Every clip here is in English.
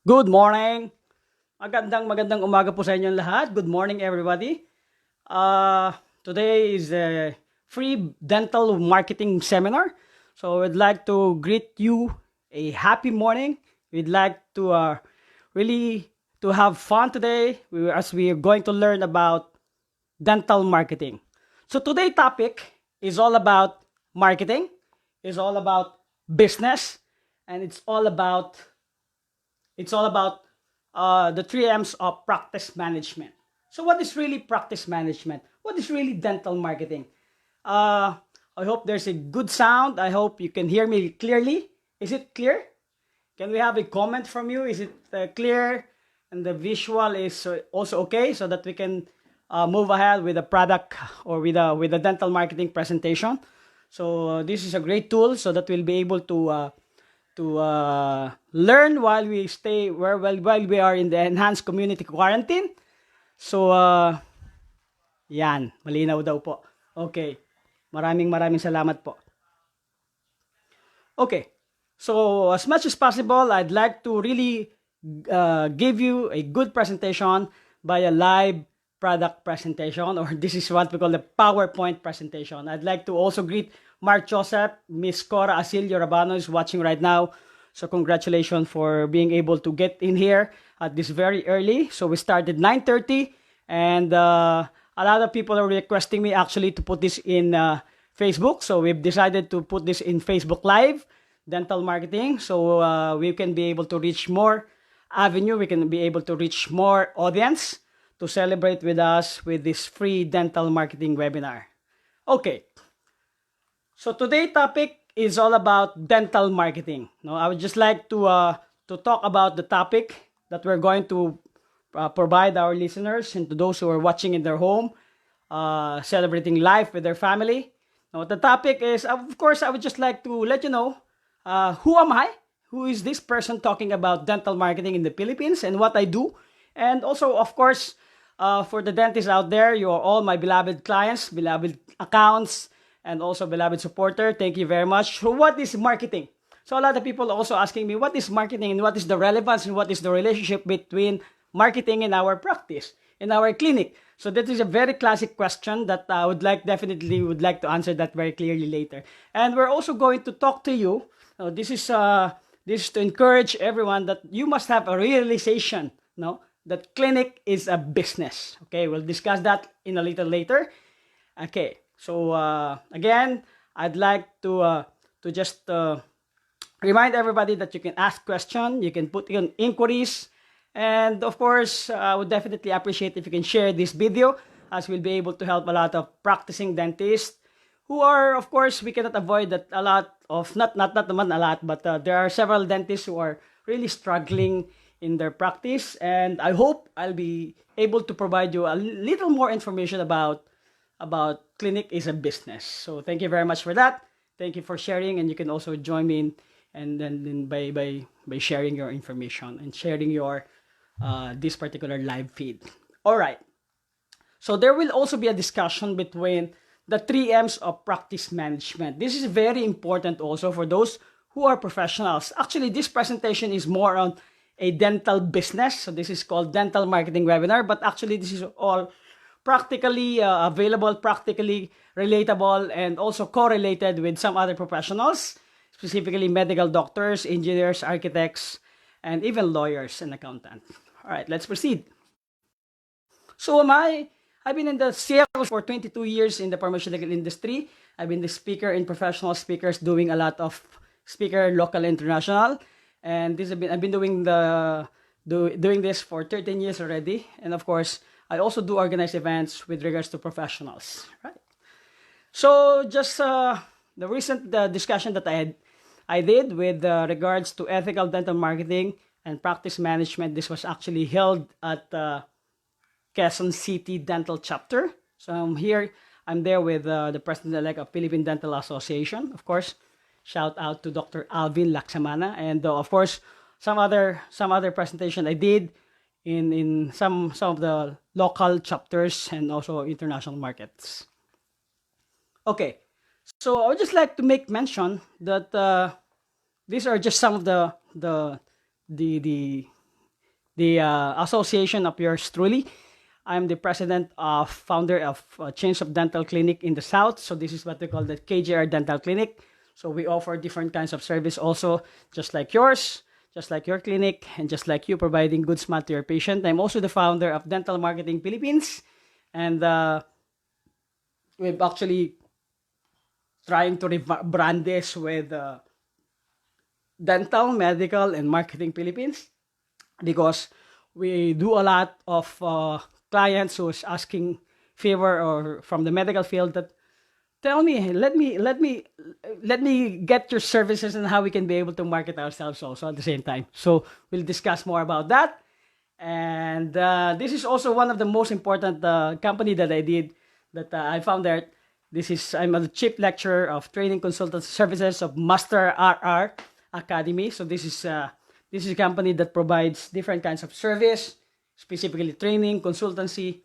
Good morning! Magandang umaga po sa inyong lahat. Good morning, everybody. Today is a free dental marketing seminar. So I'd like to greet you a happy morning. We'd like to really to have fun today as we are going to learn about dental marketing. So today's topic is all about marketing, is all about business, and it's all about the three M's of practice management. So what is really practice management? What is really dental marketing? I hope there's a good sound. I hope you can hear me clearly. Is it clear? Can we have a comment from you? Is it clear? And the visual is also okay, so that we can move ahead with the product or with the dental marketing presentation. So this is a great tool so that we'll be able to learn while we are in the enhanced community quarantine. So yan, malinaw daw po. Okay. Maraming salamat po. Okay. So as much as possible, I'd like to really give you a good presentation by a live product presentation, or this is what we call the PowerPoint presentation. I'd like to also greet Mark Joseph, Miss Cora Asilio Rabano is watching right now. So congratulations for being able to get in here at this very early. So we started 9:30, and a lot of people are requesting me actually to put this in Facebook. So we've decided to put this in Facebook Live, dental marketing. So we can be able to reach more avenue. We can be able to reach more audience to celebrate with us with this free dental marketing webinar. Okay. So today's topic is all about dental marketing. No, I would just like to talk about the topic that we're going to provide our listeners and to those who are watching in their home, celebrating life with their family. Now, the topic is, of course, I would just like to let you know who am I? Who is this person talking about dental marketing in the Philippines and what I do? And also, of course, for the dentists out there, you are all my beloved clients, beloved accounts, and also beloved supporter. Thank you very much. So what is marketing? So a lot of people also asking me, what is marketing and what is the relevance and what is the relationship between marketing and our practice, in our clinic? So that is a very classic question that I definitely would like to answer that very clearly later. And we're also going to talk to you. This is to encourage everyone that you must have a realization, no, that clinic is a business. Okay, we'll discuss that in a little later. Okay, so again, I'd like to just remind everybody that you can ask questions, you can put in inquiries, and of course, I would definitely appreciate if you can share this video, as we'll be able to help a lot of practicing dentists who are, of course, we cannot avoid that a lot of, not naman a lot, but there are several dentists who are really struggling in their practice, and I hope I'll be able to provide you a little more information about clinic is a business. So thank you very much for that. Thank you for sharing, and you can also join me in, and then by sharing your information and sharing your this particular live feed. All right. So there will also be a discussion between the three M's of practice management. This is very important also for those who are professionals. Actually, this presentation is more on a dental business. So this is called dental marketing webinar, but actually this is all practically available, practically relatable, and also correlated with some other professionals, specifically medical doctors, engineers, architects, and even lawyers and accountants. All right, let's proceed. So I've been in the sales for 22 years in the pharmaceutical industry. I've been the speaker in professional speakers, doing a lot of speaker, local, international, and I've been doing this for 13 years already. And of course, I also do organize events with regards to professionals, right? So just the recent discussion that I did with regards to ethical dental marketing and practice management. This was actually held at Quezon City Dental Chapter. So I'm there with the president-elect of Philippine Dental Association. Of course, shout out to Dr. Alvin Laksamana, and of course some other presentation I did in some of the local chapters and also international markets. Okay, so I would just like to make mention that these are just some of the the association of yours truly. I'm the president of founder of Chains of Dental Clinic in the South. So this is what we call the KJR Dental Clinic. So we offer different kinds of service also, just like yours, just like your clinic, and just like you providing good smile to your patient. I'm also the founder of Dental Marketing Philippines. And we've actually trying to rebrand this with Dental, Medical, and Marketing Philippines, because we do a lot of clients who's asking favor or from the medical field that tell me, let me get your services and how we can be able to market ourselves also at the same time. So we'll discuss more about that. And this is also one of the most important company that I did, that I found that I'm a chief lecturer of training consultant services of Master RR Academy. So this is a company that provides different kinds of service, specifically training, consultancy,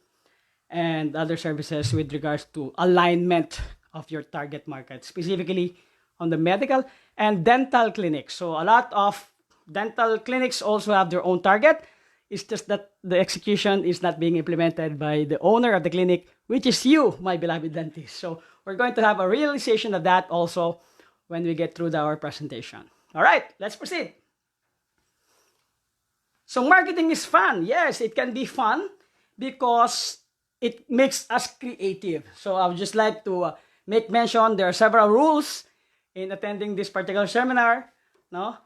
and other services with regards to alignment of your target market, specifically on the medical and dental clinics. So a lot of dental clinics also have their own target. It's just that the execution is not being implemented by the owner of the clinic, which is you, my beloved dentist. So we're going to have a realization of that also when we get through our presentation. All right, let's proceed. So marketing is fun. Yes, it can be fun because it makes us creative. So I would just like to make mention there are several rules in attending this particular seminar. No,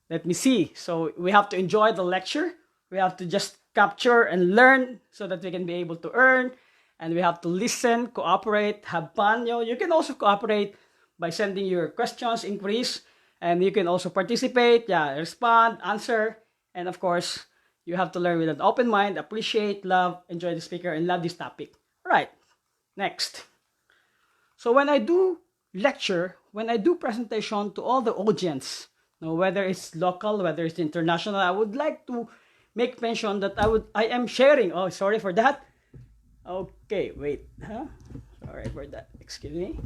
let me see. So we have to enjoy the lecture. We have to just capture and learn so that we can be able to earn. And we have to listen, cooperate, have fun. You can also cooperate by sending your questions, inquiries, and you can also participate, respond, answer, and of course, you have to learn with an open mind, appreciate, love, enjoy the speaker, and love this topic. All right, next. So when I do lecture, when I do presentation to all the audience, whether it's local, whether it's international, I would like to make mention that I am sharing. Oh, sorry for that. Okay, wait. Sorry for that. Excuse me.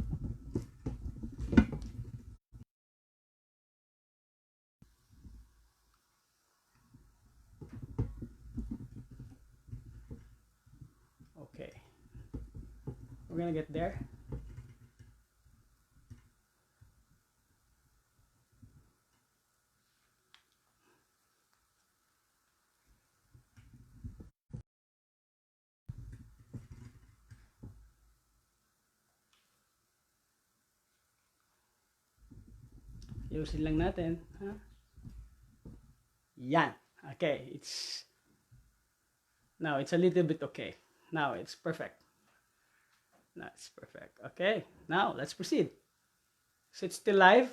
Okay. We're gonna get there. Ayusin lang natin. Yan. Okay, now it's a little bit okay. Now it's perfect. Now it's perfect. Okay, now let's proceed. So it's still live.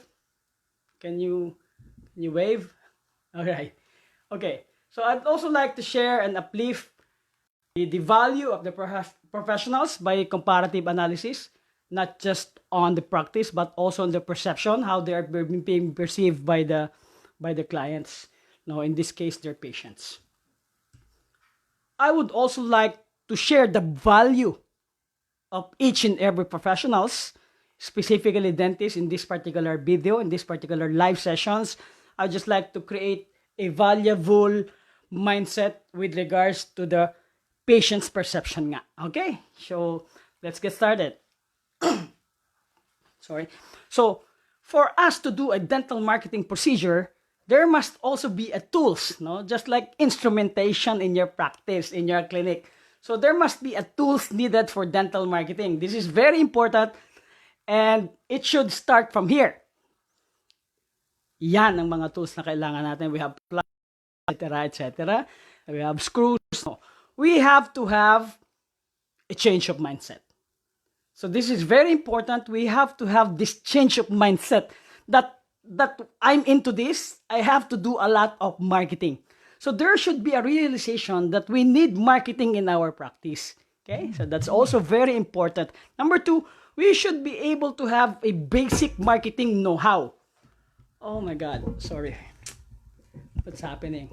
Can you wave? All right. Okay. So I'd also like to share and uplift the value of the professionals by comparative analysis, not just on the practice, but also on the perception, how they are being perceived by the clients. In this case, their patients. I would also like to share the value of each and every professionals, specifically dentists in this particular video, in this particular live sessions. I'd just like to create a valuable mindset with regards to the patient's perception nga. Okay, so let's get started. Sorry. So for us to do a dental marketing procedure, there must also be a tools, just like instrumentation in your practice, in your clinic. So there must be a tools needed for dental marketing. This is very important and it should start from here. Yan ang mga tools na kailangan natin. We have plugs, etc. We have screws. We have to have a change of mindset. So this is very important. We have to have this change of mindset that I'm into this. I have to do a lot of marketing. So there should be a realization that we need marketing in our practice. Okay, so that's also very important. Number 2, we should be able to have a basic marketing know-how. Oh my God, sorry. What's happening?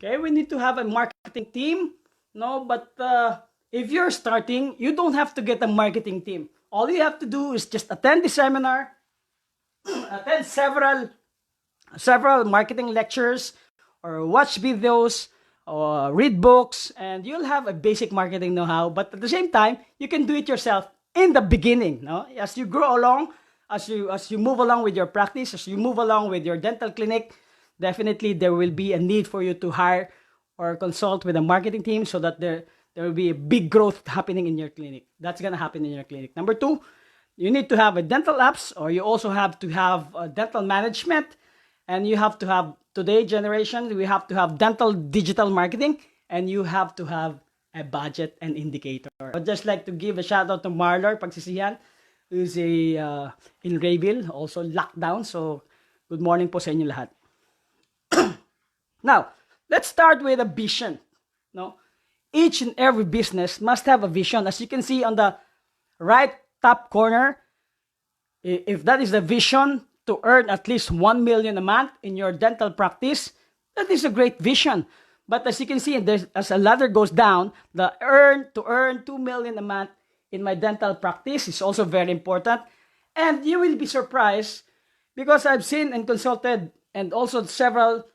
Okay, we need to have a marketing team. No, but if you're starting, you don't have to get a marketing team. All you have to do is just attend the seminar, attend several marketing lectures, or watch videos, or read books, and you'll have a basic marketing know-how. But at the same time, you can do it yourself in the beginning. No, as you grow along, as you move along with your practice, as you move along with your dental clinic, definitely there will be a need for you to hire or consult with a marketing team so that there will be a big growth happening in your clinic. That's gonna happen in your clinic. Number two, you need to have a dental apps, or you also have to have a dental management, and you have to have today generation. We have to have dental digital marketing, and you have to have a budget and indicator. I'd just like to give a shout out to Marlor Pagsisihan, who's in Rayville, also lockdown. So good morning po sa inyo lahat. Now, let's start with a vision. No, each and every business must have a vision. As you can see on the right top corner, if that is the vision to earn at least 1 million a month in your dental practice, that is a great vision. But as you can see, as a ladder goes down, to earn 2 million a month in my dental practice is also very important. And you will be surprised because I've seen and consulted, and also several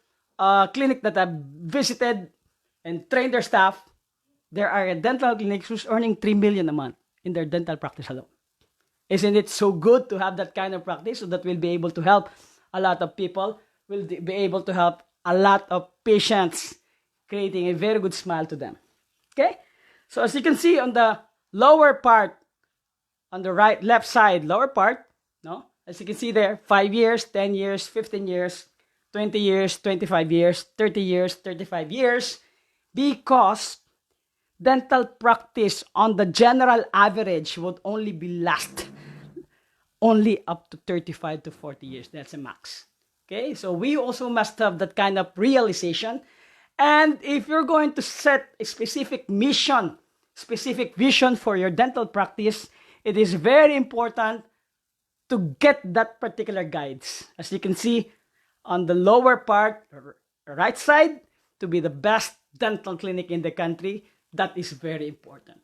clinic that I've visited and trained their staff. There are dental clinics who's earning 3 million a month in their dental practice alone. Isn't it so good to have that kind of practice, so that we'll be able to help a lot of people, we'll be able to help a lot of patients, creating a very good smile to them. Okay? So as you can see on the lower part, on the left side, lower part, no? As you can see there, 5 years, 10 years, 15 years, 20 years, 25 years, 30 years, 35 years, because dental practice on the general average would only be last only up to 35 to 40 years. That's a max. Okay, so we also must have that kind of realization. And if you're going to set a specific mission, specific vision for your dental practice, it is very important to get that particular guides. As you can see on the lower part, right side, to be the best dental clinic in the country, that is very important.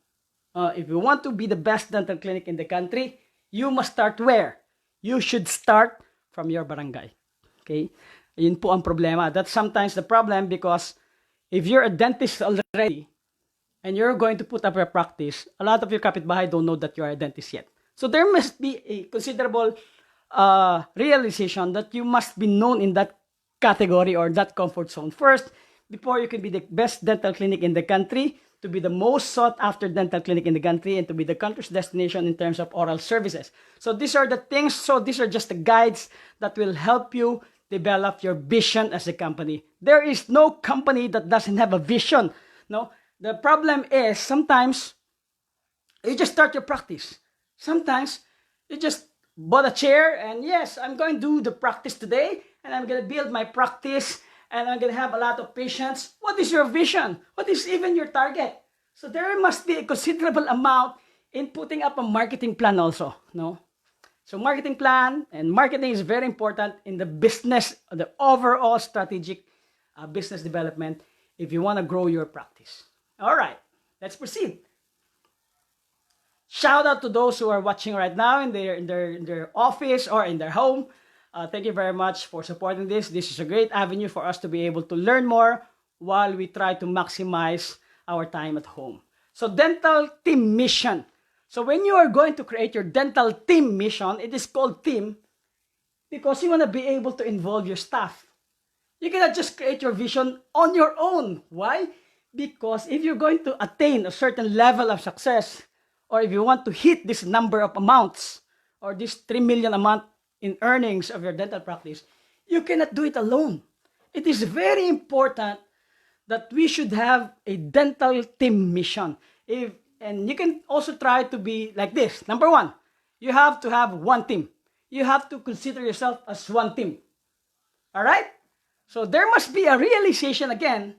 If you want to be the best dental clinic in the country, you must start where? You should start from your barangay. Okay? Yun po ang problema. That's sometimes the problem, because if you're a dentist already and you're going to put up your practice, a lot of your kapitbahay don't know that you are a dentist yet. So there must be a considerable realization that you must be known in that category or that comfort zone first before you can be the best dental clinic in the country, to be the most sought after dental clinic in the country, and to be the country's destination in terms of oral services. So these are the things, so these are just the guides that will help you develop your vision as a company. There is no company that doesn't have a vision. No, the problem is sometimes you just start your practice. Sometimes you just bought a chair and yes, I'm going to do the practice today and I'm going to build my practice and I'm going to have a lot of patients. What is your vision? What is even your target? So there must be a considerable amount in putting up a marketing plan also. No? So marketing plan and marketing is very important in the business, the overall strategic business development if you want to grow your practice. All right, let's proceed. Shout out to those who are watching right now in their office or in their home. Thank you very much for supporting this. This is a great avenue for us to be able to learn more while we try to maximize our time at home. So dental team mission. So when you are going to create your dental team mission, it is called team because you want to be able to involve your staff. You cannot just create your vision on your own. Why? Because if you're going to attain a certain level of success, or if you want to hit this number of amounts, or this 3 million a month in earnings of your dental practice, you cannot do it alone. It is very important that we should have a dental team mission. And you can also try to be like this. Number one, you have to have one team. You have to consider yourself as one team. All right? So there must be a realization again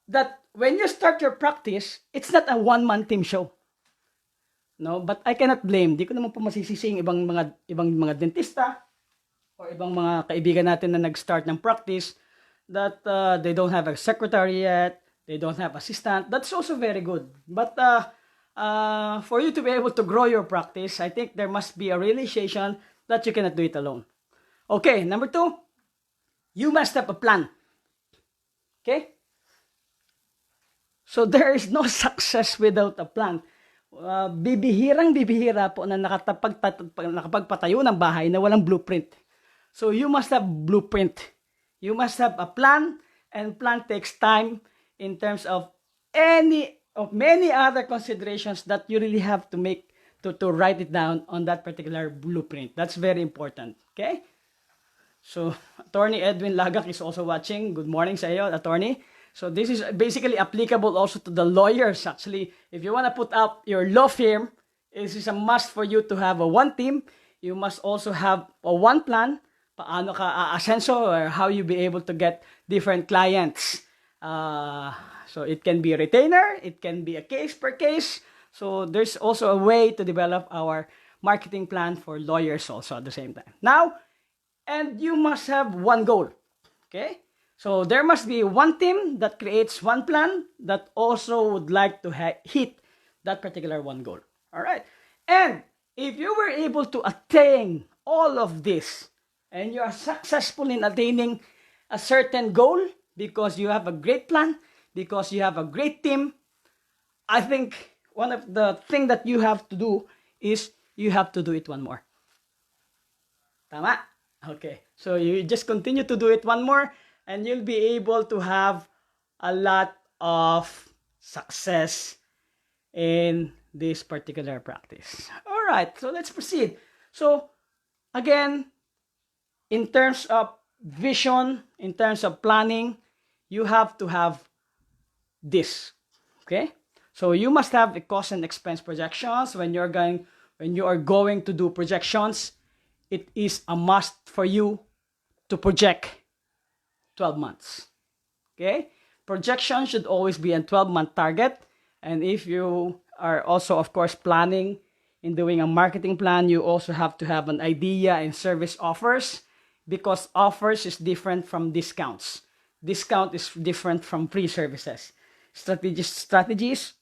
that when you start your practice, it's not a one-man team show. No, but I cannot blame. Di ko naman po masisisi yung ibang mga dentista or ibang mga kaibigan natin na nag-start ng practice that they don't have a secretary yet, they don't have assistant. That's also very good. But for you to be able to grow your practice, I think there must be a realization that you cannot do it alone. Okay, number 2, you must have a plan. Okay? So there is no success without a plan. Bibihirang-bibihira po na nakapagpatayo ng bahay na walang blueprint. So you must have blueprint. You must have a plan, and plan takes time in terms of many other considerations that you really have to make to write it down on that particular blueprint. That's very important. Okay? So, Attorney Edwin Lagak is also watching. Good morning sa iyo, Attorney. So, this is basically applicable also to the lawyers. Actually, if you want to put up your law firm, this is a must for you to have a one team. You must also have a one plan. Paano ka aasenso, or how you be able to get different clients. So, it can be a retainer. It can be a case per case. So, there's also a way to develop our marketing plan for lawyers also at the same time. Now, and you must have one goal. Okay? So there must be one team that creates one plan that also would like to hit that particular one goal. All right? And if you were able to attain all of this, and you are successful in attaining a certain goal because you have a great plan, because you have a great team, I think one of the things that you have to do is you have to do it one more. Tama? Okay. So you just continue to do it one more, and you'll be able to have a lot of success in this particular practice. All right. So let's proceed. So again, in terms of vision, in terms of planning, you have to have this. Okay? So you must have the cost and expense projections when you are going to do projections. It is a must for you to project 12 months. Okay? Projection should always be a 12-month target. And if you are also, of course, planning in doing a marketing plan, you also have to have an idea and service offers, because offers is different from discounts. Discount is different from free services. Strategies,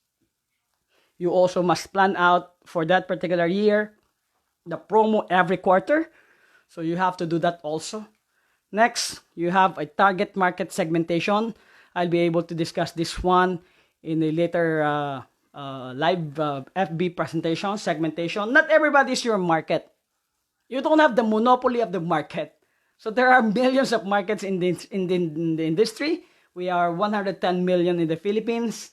you also must plan out for that particular year the promo every quarter. So you have to do that also. Next, you have a target market segmentation. I'll be able to discuss this one in a later live FB presentation. Segmentation. Not everybody is your market. You don't have the monopoly of the market. So there are millions of markets in the industry. We are 110 million in the Philippines,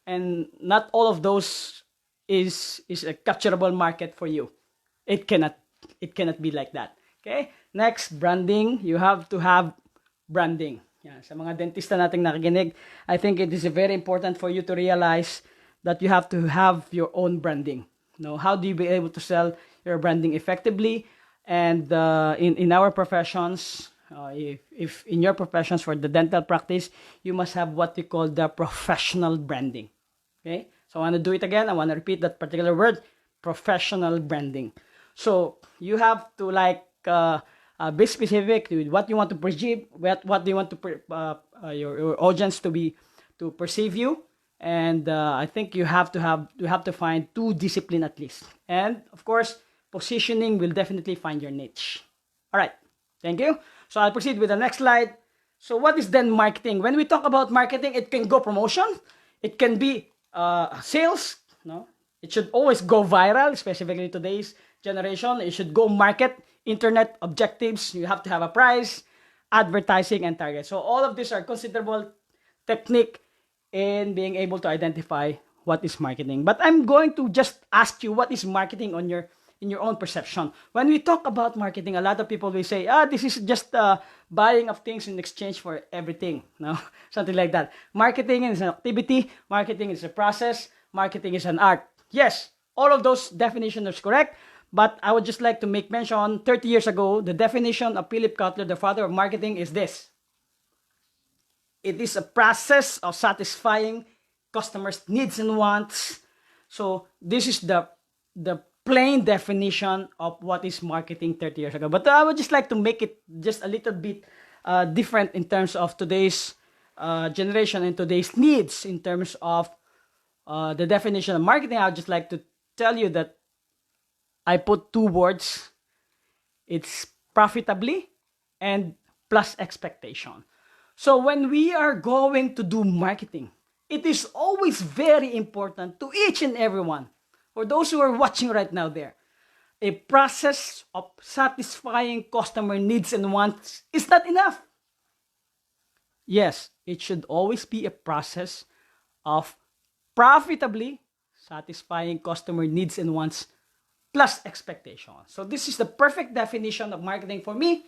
and not all of those is a capturable market for you. It cannot be like that. Okay? Next, branding. You have to have branding. Yeah, sa mga dentista nating nakikinig, I think it is very important for you to realize that you have to have your own branding. How do you be able to sell your branding effectively? And in our professions, if in your professions for the dental practice, you must have what we call the professional branding. Okay? So I want to do it again. I want to repeat that particular word, professional branding. So you have to be specific with what you want to perceive, what do you want to your audience to perceive you, and I think you have to find 2 discipline at least, and of course positioning will definitely find your niche. All right, thank you. So I'll proceed with the next slide. So what is then marketing? When we talk about marketing, it can go promotion, it can be sales. It should always go viral, specifically today's generation. It should go market, internet objectives. You have to have a price, advertising, and target. So all of these are considerable technique in being able to identify what is marketing. But I'm going to just ask you, what is marketing in your own perception? When we talk about marketing, a lot of people will say, this is just buying of things in exchange for everything. Something like that. Marketing is an activity. Marketing is a process. Marketing is an art. Yes, all of those definitions are correct. But I would just like to make mention, 30 years ago, the definition of Philip Kotler, the father of marketing, is this. It is a process of satisfying customers' needs and wants. So this is the plain definition of what is marketing 30 years ago. But I would just like to make it just a little bit different in terms of today's generation and today's needs in terms of the definition of marketing. I would just like to tell you that I put two words. It's profitably and plus expectation. So when we are going to do marketing, it is always very important to each and everyone, for those who are watching right now there, a process of satisfying customer needs and wants is not enough. Yes, it should always be a process of profitably satisfying customer needs and wants plus expectation. So this is the perfect definition of marketing for me.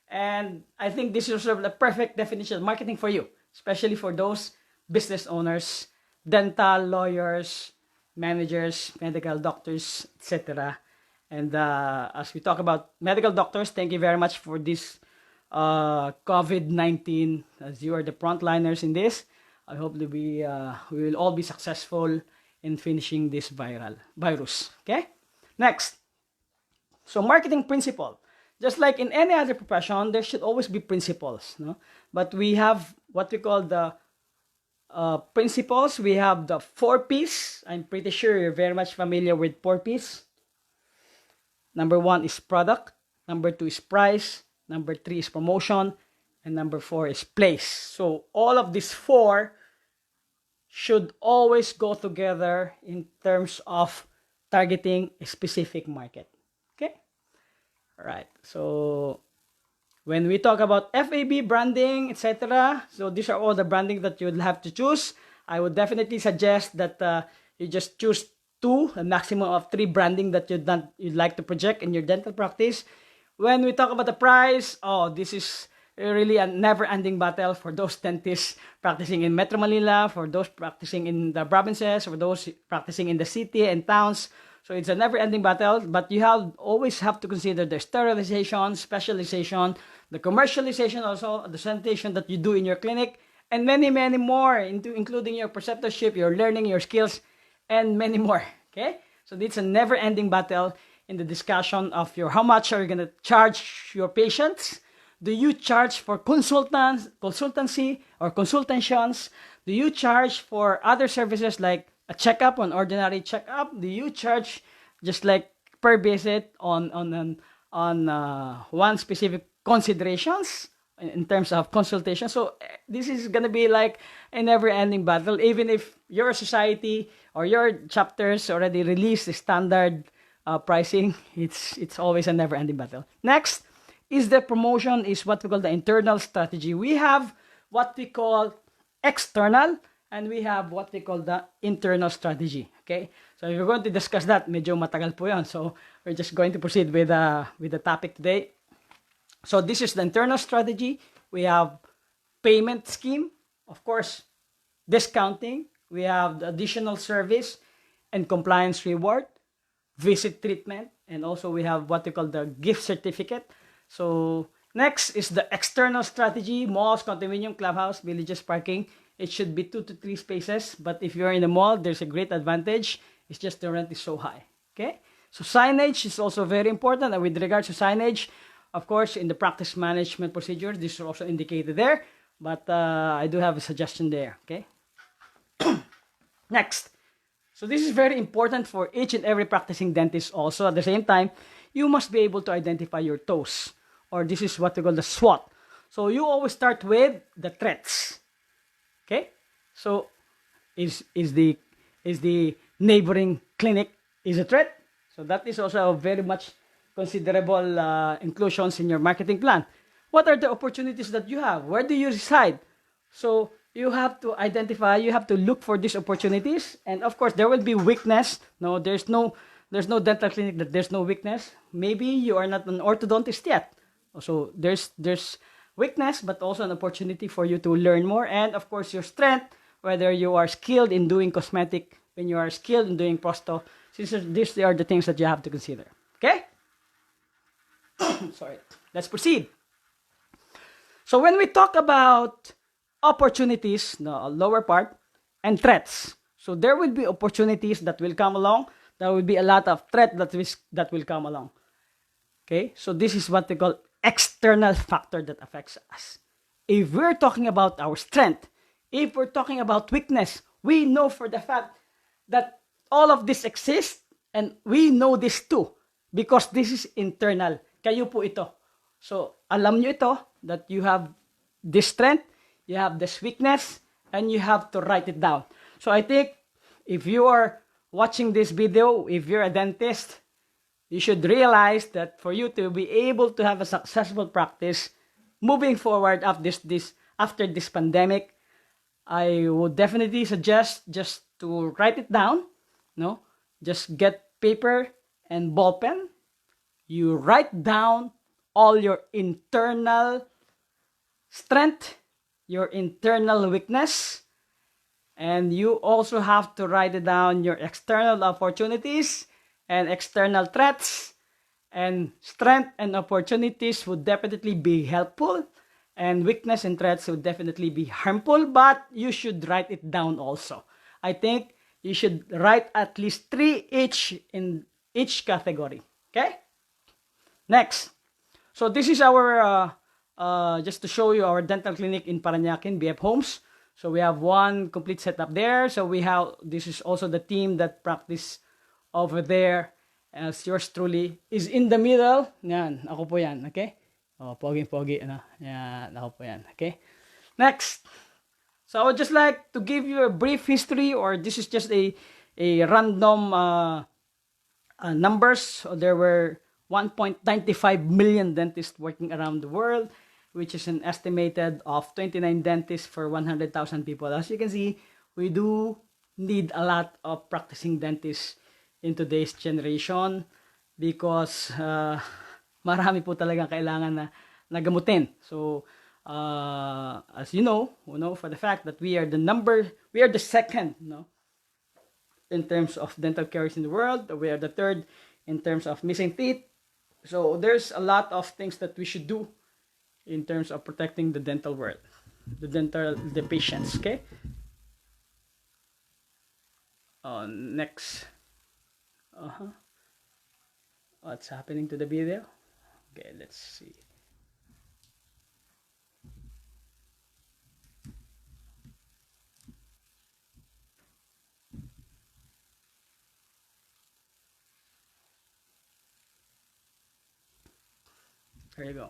And I think this is also the perfect definition of marketing for you, especially for those business owners, dental lawyers, managers, medical doctors, etc. And as we talk about medical doctors, thank you very much for this COVID-19, as you are the frontliners in this. I hope that we will all be successful in finishing this virus. Okay? Next. So marketing principle. Just like in any other profession, there should always be principles. No? But we have what we call the principles. We have the 4 P's. I'm pretty sure you're very much familiar with 4 P's. Number 1 is product. Number 2 is price. Number 3 is promotion. And number 4 is place. So all of these 4 should always go together in terms of targeting a specific market. Okay? All right. So when we talk about FAB, branding, etc., so these are all the branding that you'll have to choose. I would definitely suggest that you just choose 2, a maximum of 3 branding that you'd like to project in your dental practice. When we talk about the price, this is really a never-ending battle for those dentists practicing in Metro Manila, for those practicing in the provinces, for those practicing in the city and towns. So it's a never-ending battle, but you always have to consider the sterilization, specialization, the commercialization, also the sanitation that you do in your clinic, and many, many more, including your preceptorship, your learning, your skills, and many more. Okay? So it's a never-ending battle in the discussion of how much are you going to charge your patients. Do you charge for consultancy or consultations? Do you charge for other services like a checkup, an ordinary checkup? Do you charge just like per visit on one specific considerations in terms of consultation? So this is gonna be like a never-ending battle. Even if your society or your chapters already released the standard pricing, it's always a never-ending battle. Next is the promotion, is what we call the internal strategy. We have what we call external, and we have what we call the internal strategy. Okay? So if we're going to discuss that, medyo matagal po yun. So we're just going to proceed with the topic today. So this is the internal strategy. We have payment scheme, of course, discounting. We have the additional service and compliance reward, visit treatment, and also we have what we call the gift certificate. So next is the external strategy, malls, condominium, clubhouse, villages, parking. It should be 2 to 3 spaces, but if you're in the mall, there's a great advantage. It's just the rent is so high. Okay? So signage is also very important. And with regards to signage, of course, in the practice management procedures, this is also indicated there. But I do have a suggestion there. Okay? Next. So this is very important for each and every practicing dentist also. At the same time, you must be able to identify your toes. Or this is what we call the SWOT. So you always start with the threats. Okay? So is the neighboring clinic is a threat? So that is also very much considerable inclusions in your marketing plan. What are the opportunities that you have? Where do you reside? So you have to identify, you have to look for these opportunities. And of course, there will be weakness. No, there's no dental clinic that there's no weakness. Maybe you are not an orthodontist yet. So there's weakness, but also an opportunity for you to learn more. And of course, your strength, whether you are skilled in doing cosmetic, when you are skilled in doing prosto, these are the things that you have to consider. Okay? Sorry. Let's proceed. So when we talk about opportunities, the lower part, and threats, so there will be opportunities that will come along. There will be a lot of threat that will come along. Okay? So this is what we call external factor that affects us. If we're talking about our strength, if we're talking about weakness, we know for the fact that all of this exists, and we know this too because this is internal. Kayo po ito. So, alam nyo ito, that you have this strength, you have this weakness, and you have to write it down. So, I think if you are watching this video, if you're a dentist, you should realize that for you to be able to have a successful practice moving forward after this pandemic, I would definitely suggest just to write it down. No, just get paper and ball pen. You write down all your internal strength, your internal weakness, and you also have to write it down your external opportunities and external threats. And strength and opportunities would definitely be helpful, and weakness and threats would definitely be harmful, but you should write it down also. I think you should write at least 3 each in each category. Okay? Next. So this is our, just to show you our dental clinic in Parañaque, BF Homes. So we have one complete setup there. So this is also the team that practice over there. As yours truly is in the middle. Yan, ako po yan. Okay? Oh, pogi-pogi. Ano? Yan, ako po yan. Okay? Next. So I would just like to give you a brief history, or this is just a random numbers. So there were 1.95 million dentists working around the world, which is an estimated of 29 dentists for 100,000 people. As you can see, we do need a lot of practicing dentists in today's generation because marami po talagang kailangan na gamutin. So, as you know for the fact that we are the second, in terms of dental caries in the world. We are the third in terms of missing teeth. So there's a lot of things that we should do in terms of protecting the dental world, the patients. Okay. Next. What's happening to the video? Okay, let's see. There you go.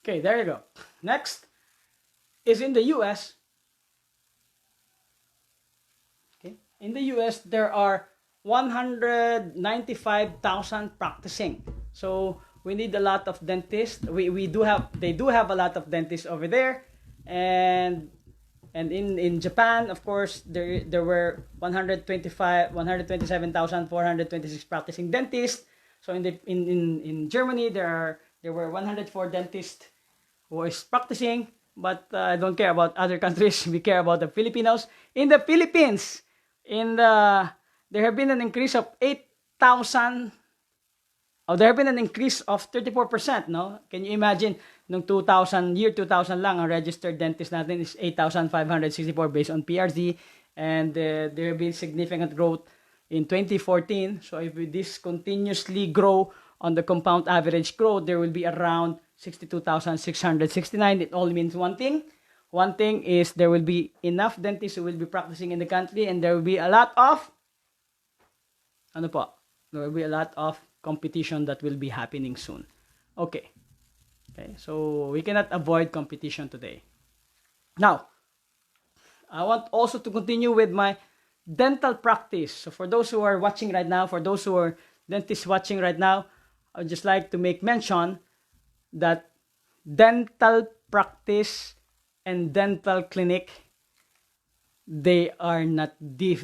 Okay, there you go. Next is in the US. Okay, in the US there are 195,000 practicing. So we need a lot of dentists. They do have a lot of dentists over there, and in Japan, of course, there were 127,426 practicing dentists. So in Germany there were 104 dentists who is practicing, but I don't care about other countries. We care about the Filipinos. In the Philippines, there have been an increase of 8,000. There have been an increase of 34%, no? Can you imagine, nung year 2000 lang, ang registered dentist natin is 8,564 based on PRZ, and there have been significant growth in 2014. So if this continuously grow on the compound average growth, there will be around 62,669. It all means one thing. One thing is there will be enough dentists who will be practicing in the country, and there will be a lot of competition that will be happening soon. Okay, so we cannot avoid competition today. Now, I want also to continue with my dental practice. So for those who are watching right now, for those who are dentists watching right now, I would just like to make mention that dental practice and dental clinic, they are not the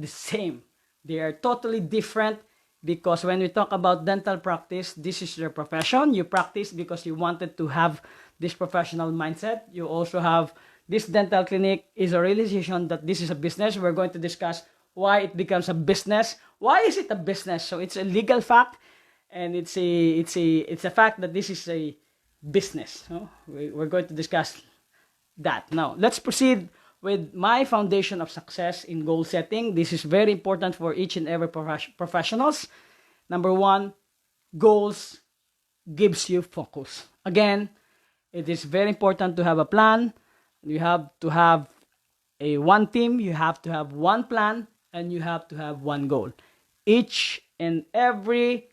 same. They are totally different, because when we talk about dental practice, this is your profession. You practice because you wanted to have this professional mindset. You also have this dental clinic is a realization that this is a business. We're going to discuss why it becomes a business. Why is it a business? So it's a legal fact, and it's a fact that this is a business. We're going to discuss that. Now, let's proceed with my foundation of success in goal setting. This is very important for each and every professionals. Number one, goals gives you focus. Again, it is very important to have a plan. You have to have a one team, you have to have one plan, and you have to have one goal. Each and every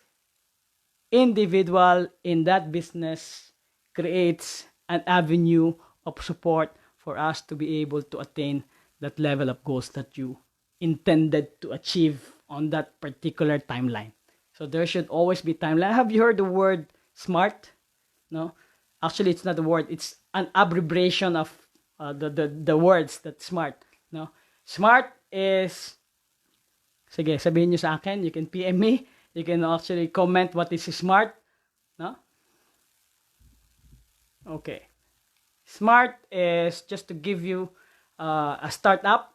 individual in that business creates an avenue of support for us to be able to attain that level of goals that you intended to achieve on that particular timeline. So there should always be timeline. Have you heard the word SMART? No? Actually, it's not a word. It's an abbreviation of the words that SMART. No? SMART is, sige, sabihin nyo sa akin. You can PM me. You can actually comment what is SMART. No? Okay. SMART is, just to give you a startup,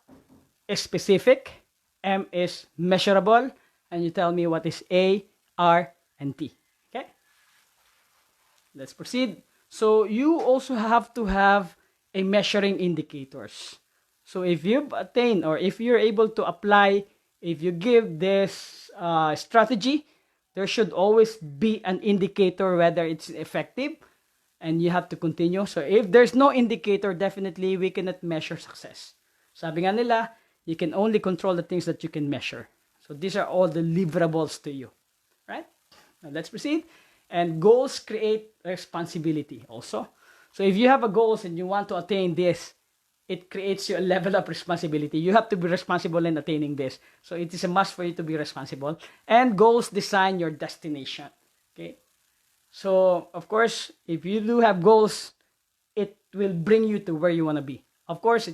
is specific. M is measurable. And you tell me what is A, R, and T. Okay? Let's proceed. So you also have to have a measuring indicators. So if you've attained, or if you're able to apply, if you give this strategy, there should always be an indicator whether it's effective, and you have to continue. So if there's no indicator, definitely we cannot measure success. Sabi nga nila, you can only control the things that you can measure. So these are all deliverables to you, right? Now let's proceed. And goals create responsibility also. So if you have a goals and you want to attain this, it creates you a level of responsibility. You have to be responsible in attaining this. So it is a must for you to be responsible. And goals design your destination. Okay. So of course, if you do have goals, it will bring you to where you want to be. Of course, you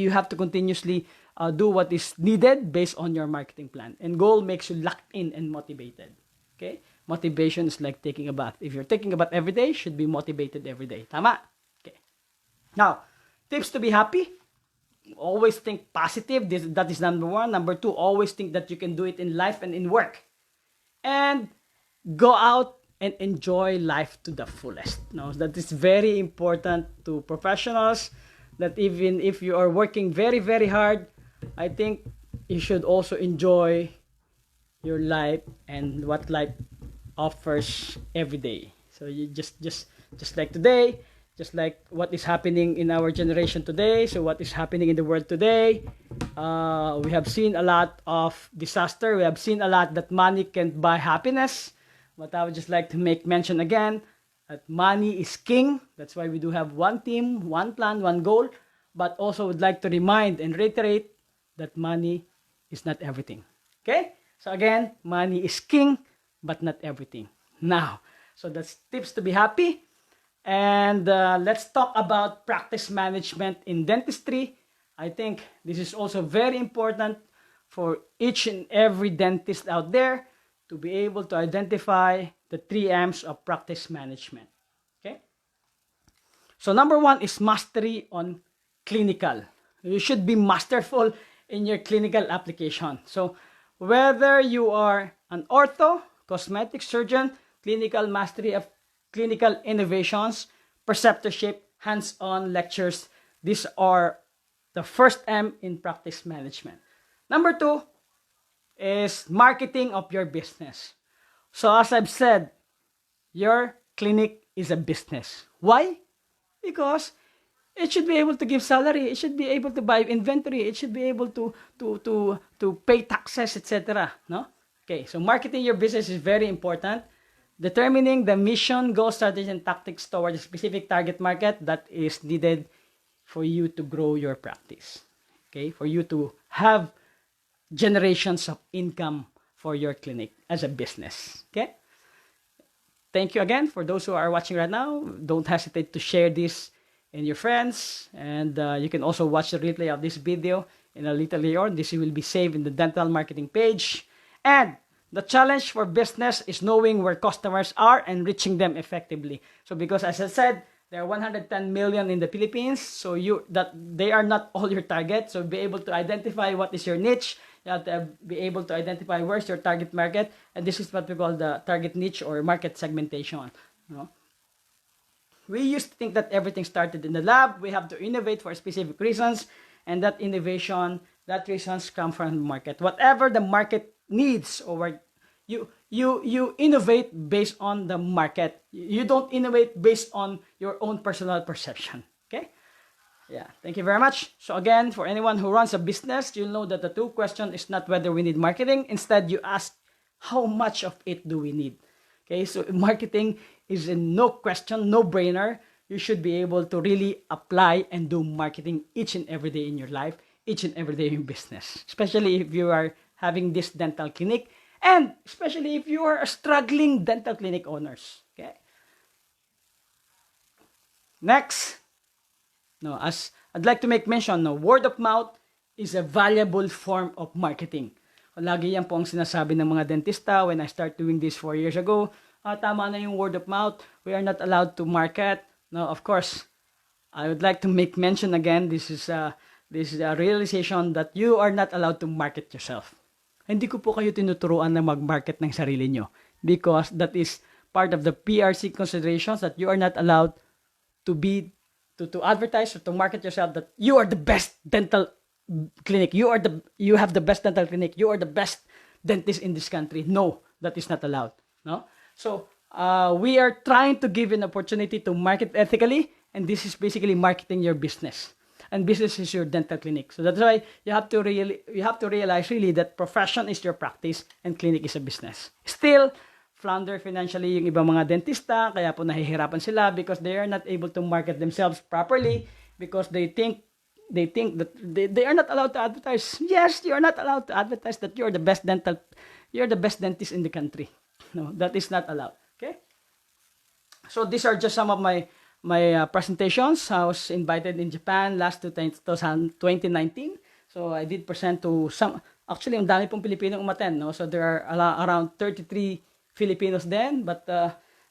have to continuously do what is needed based on your marketing plan. And goal makes you locked in and motivated. Okay? Motivation is like taking a bath. If you're taking a bath every day, you should be motivated every day. Tama? Okay. Now, tips to be happy. Always think positive. That is number one. Number two, always think that you can do it in life and in work. And go out and enjoy life to the fullest. Now, that is very important to professionals, that even if you are working very, very hard, I think you should also enjoy your life and what life offers every day. So you just like today, just like what is happening in our generation today, so what is happening in the world today, we have seen a lot of disaster. We have seen a lot that money can't buy happiness. But I would just like to make mention again that money is king. That's why we do have one team, one plan, one goal. But also would like to remind and reiterate that money is not everything. Okay? So again, money is king, but not everything. Now, so that's tips to be happy. And let's talk about practice management in dentistry. I think this is also very important for each and every dentist out there to be able to identify the 3 M's of practice management. Okay? So number one is mastery on clinical. You should be masterful in your clinical application. So whether you are an ortho, cosmetic surgeon, clinical mastery of clinical innovations, preceptorship, hands-on lectures, these are the first M in practice management. Number two is marketing of your business. So as I've said, your clinic is a business. Why? Because it should be able to give salary. It should be able to buy inventory. It should be able to pay taxes, etc. No? Okay, so marketing your business is very important. Determining the mission, goal, strategy, and tactics towards a specific target market that is needed for you to grow your practice. Okay, for you to have generations of income for your clinic as a business. Okay? Thank you again for those who are watching right now. Don't hesitate to share this in your friends, and you can also watch the replay of this video in a little later on. This will be saved in the dental marketing page. And the challenge for business is knowing where customers are and reaching them effectively. So because as I said, there are 110 million in the Philippines, so they are not all your target. So be able to identify what is your niche. You have to be able to identify where's your target market, and this is what we call the target niche or market segmentation. You know? We used to think that everything started in the lab. We have to innovate for specific reasons, and that innovation, that reasons come from the market. Whatever the market needs, or you innovate based on the market. You don't innovate based on your own personal perception. Okay? Yeah, thank you very much. So again, for anyone who runs a business, you'll know that the true question is not whether we need marketing. Instead, you ask, how much of it do we need? Okay, so marketing is a no question, no brainer. You should be able to really apply and do marketing each and every day in your life, each and every day in business, especially if you are having this dental clinic, and especially if you are a struggling dental clinic owners. Okay. Next, no, as I'd like to make mention, no, word of mouth is a valuable form of marketing. Lagi yan po ang sinasabi ng mga dentista when I start doing this 4 years ago. Tama na yung word of mouth. We are not allowed to market. No, of course, I would like to make mention again, this is a realization that you are not allowed to market yourself. Hindi ko po kayo tinuturuan na mag-market ng sarili nyo, because that is part of the PRC considerations, that you are not allowed to advertise or to market yourself that you are the best dental clinic, you have the best dental clinic, you are the best dentist in this country. No, that is not allowed. No, so we are trying to give an opportunity to market ethically, and this is basically marketing your business, and business is your dental clinic. So that's why you have to realize really that profession is your practice and clinic is a business. Still flounder financially yung ibang mga dentista, kaya po nahihirapan sila because they are not able to market themselves properly, because they think that they are not allowed to advertise. Yes, you are not allowed to advertise that you're the best dentist in the country. No, that is not allowed. Okay. So these are just some of my presentations. I was invited in Japan last 2019. So I did present to some. Actually, ang dami pong Pilipino umattend. No, so there are around 33 Filipinos then, but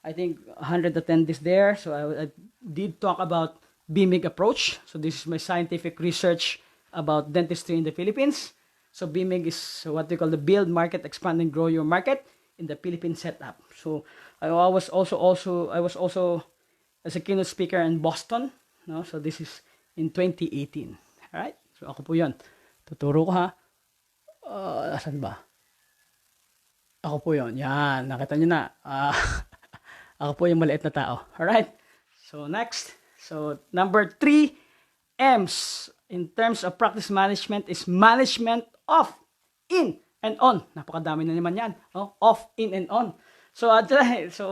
I think 100 attendees there. So I did talk about BMIG approach. So this is my scientific research about dentistry in the Philippines. So BMIG is what we call the build, market, expand, and grow your market in the Philippine setup. So I was also as a keynote speaker in Boston. No, so this is in 2018. All right. So ako po 'yon. Tuturo ko ha. Asan ba? Ako po 'yon. Yan, nakita niyo na. Ako po yung maliit na tao. All right. So next. So number 3 M's in terms of practice management is management of, in, and on. Napakadami na naman yan. Oh, off, in, and on. So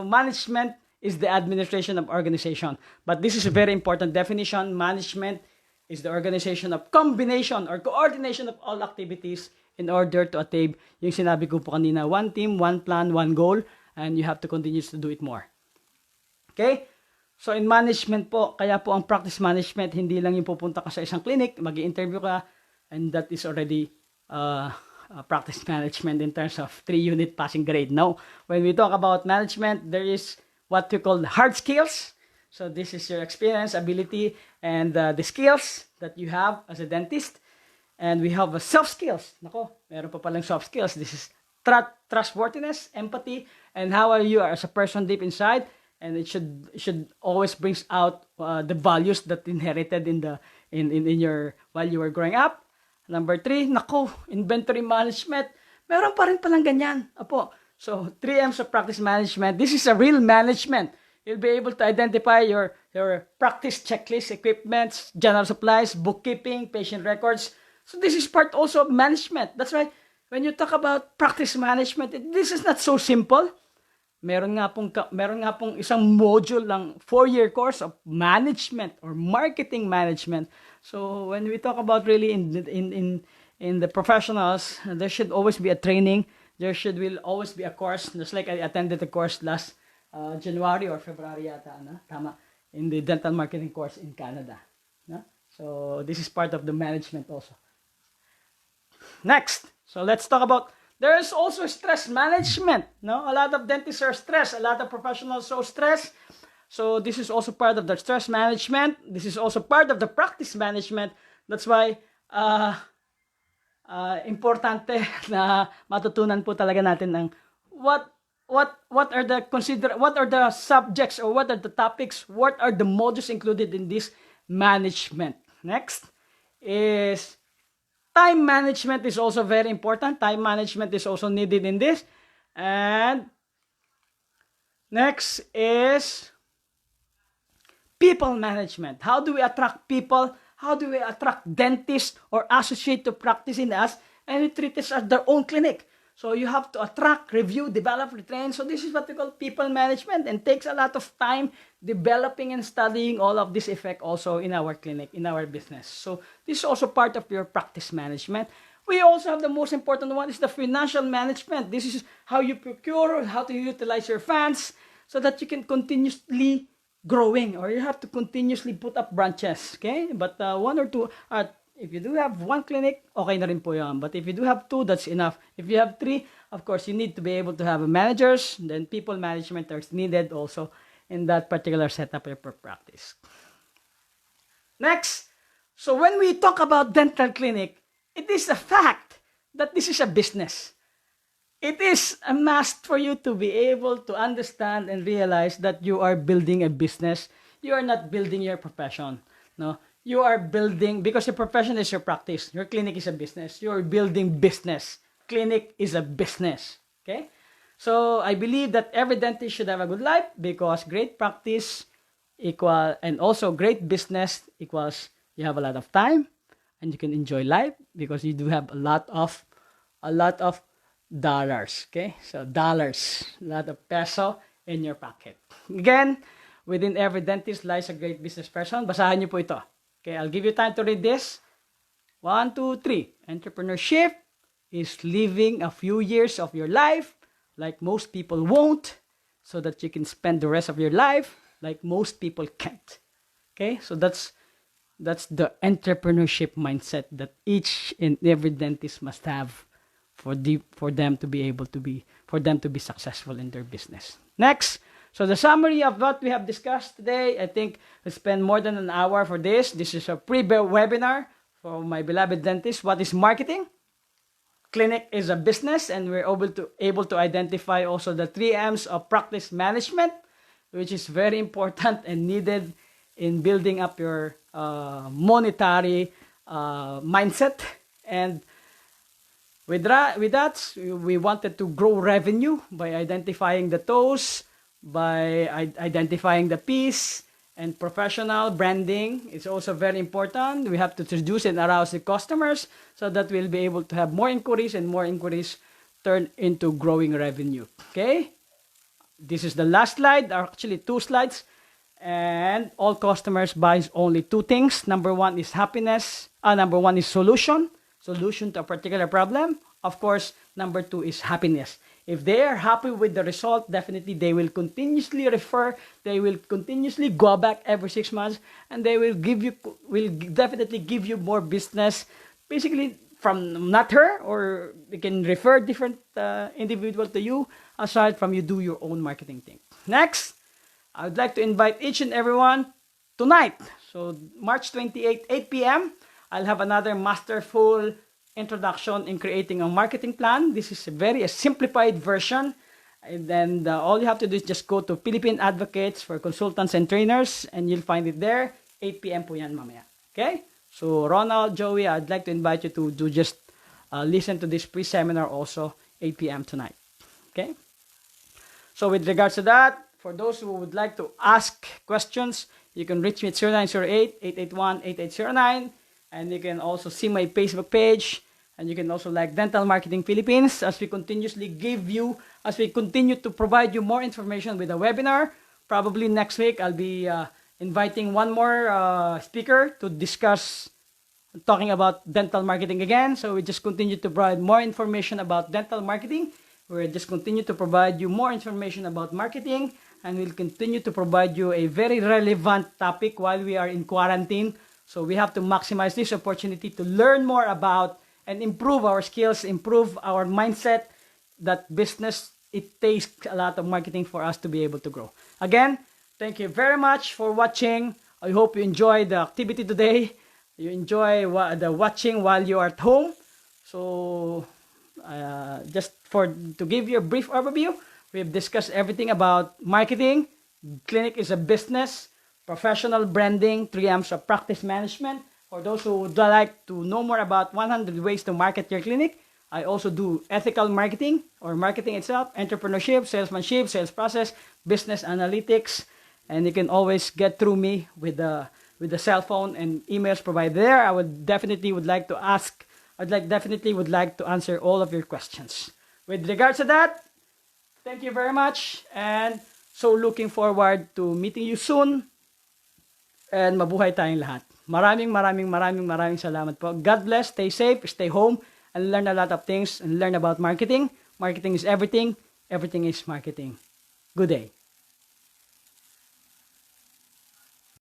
management is the administration of organization. But this is a very important definition. Management is the organization of combination or coordination of all activities in order to attain yung sinabi ko po kanina, one team, one plan, one goal, and you have to continue to do it more. Okay? So in management po, kaya po ang practice management, hindi lang yung pupunta ka sa isang clinic, mag-i-interview ka, and that is already practice management in terms of 3-unit passing grade. No, when we talk about management, there is what we call hard skills. So this is your experience, ability, and the skills that you have as a dentist. And we have soft skills. Nako, meron pa palang soft skills. This is trustworthiness, empathy, and how are you as a person deep inside. And it should always brings out the values that inherited in your while you were growing up. Number 3, nako, inventory management. Meron pa rin palang ganyan. Apo. So 3 M's of practice management. This is a real management. You'll be able to identify your practice checklist, equipments, general supplies, bookkeeping, patient records. So this is part also of management. That's why when you talk about practice management, this is not so simple. Meron nga pong isang module ng 4-year course of management or marketing management. So when we talk about really in the professionals, there should always be a training. There will always be a course. Just like I attended the course last January or February yata, no? Tama, in the dental marketing course in Canada. No? So this is part of the management also. Next, so let's talk about. There is also stress management. No, a lot of dentists are stressed. A lot of professionals are stressed. So this is also part of the stress management. This is also part of the practice management. That's why importante na matutunan po talaga natin ng what what are the subjects, or what are the topics, what are the modules included in this management. Next is time management is also very important. Time management is also needed in this. And next is people management. How do we attract people? How do we attract dentists or associates to practice in us and treat us as their own clinic? So you have to attract, review, develop, retrain. So this is what we call people management, and takes a lot of time developing and studying all of this effect also in our clinic, in our business. So this is also part of your practice management. We also have the most important one is the financial management. This is how you procure, how to utilize your funds so that you can continuously growing, or you have to continuously put up branches. Okay, but one or two, if you do have one clinic, okay na rin po yan. But if you do have two, that's enough. If you have three, of course, you need to be able to have a managers. Then people management is needed also in that particular setup of your practice. Next, so when we talk about dental clinic, it is a fact that this is a business. It is a must for you to be able to understand and realize that you are building a business. You are not building your profession. No, you are building, because your profession is your practice. Your clinic is a business. You are building business. Clinic is a business. Okay? So I believe that every dentist should have a good life, because great practice equal, and also great business equals you have a lot of time and you can enjoy life because you do have a lot of dollars. Okay? So dollars, a lot of peso in your pocket. Again, within every dentist lies a great business person. Basahan niyo po ito. Okay, I'll give you time to read this. 1, 2, 3. Entrepreneurship is living a few years of your life like most people won't, so that you can spend the rest of your life like most people can't. Okay, so that's the entrepreneurship mindset that each and every dentist must have for them to be successful in their business. Next, so the summary of what we have discussed today, I think we spent more than an hour for this. This is a pre-webinar for my beloved dentist. What is marketing? Clinic is a business, and we're able to identify also the 3 M's of practice management, which is very important and needed in building up your monetary mindset. And with that, we wanted to grow revenue by identifying the toes, by identifying the P's, and professional branding is also very important. We have to introduce and arouse the customers so that we'll be able to have more inquiries, and more inquiries turn into growing revenue. Okay? This is the last slide, or actually 2 slides. And all customers buys only 2 things. Number 1 is happiness. Number 1 is solution to a particular problem. Of course, number 2 is happiness. If they are happy with the result, definitely they will continuously refer. They will continuously go back every 6 months, and they will definitely give you more business. Basically, from not her, or they can refer different individual to you, aside from you do your own marketing thing. Next, I would like to invite each and everyone tonight. So March 28, 8 p.m. I'll have another masterful introduction in creating a marketing plan. This is a simplified version. And then all you have to do is just go to Philippine Advocates for Consultants and Trainers, and you'll find it there. 8 p.m. po yan mamaya. Okay? So Ronald, Joey, I'd like to invite you to just listen to this pre-seminar also, 8 p.m. tonight. Okay? So with regards to that, for those who would like to ask questions, you can reach me at 0908-881-8809. And you can also see my Facebook page. And you can also like Dental Marketing Philippines, as we continue to provide you more information with a webinar. Probably next week, I'll be inviting one more speaker to discuss talking about dental marketing again. So we just continue to provide more information about dental marketing. We'll just continue to provide you more information about marketing. And we'll continue to provide you a very relevant topic while we are in quarantine. So we have to maximize this opportunity to learn more about and improve our skills, improve our mindset. That business, it takes a lot of marketing for us to be able to grow. Again, thank you very much for watching. I hope you enjoyed the activity today. You enjoy the watching while you are at home. So just to give you a brief overview, We've discussed everything about marketing. Clinic is a business, professional branding, 3 M's of practice management. For those who would like to know more about 100 ways to market your clinic, I also do ethical marketing or marketing itself, entrepreneurship, salesmanship, sales process, business analytics, and you can always get through me with the cell phone and emails provided there. I would definitely would like to answer all of your questions. With regards to that, thank you very much, and so looking forward to meeting you soon, and mabuhay tayong lahat. Maraming salamat po. God bless, stay safe, stay home, and learn a lot of things, and learn about marketing. Marketing is everything. Everything is marketing. Good day.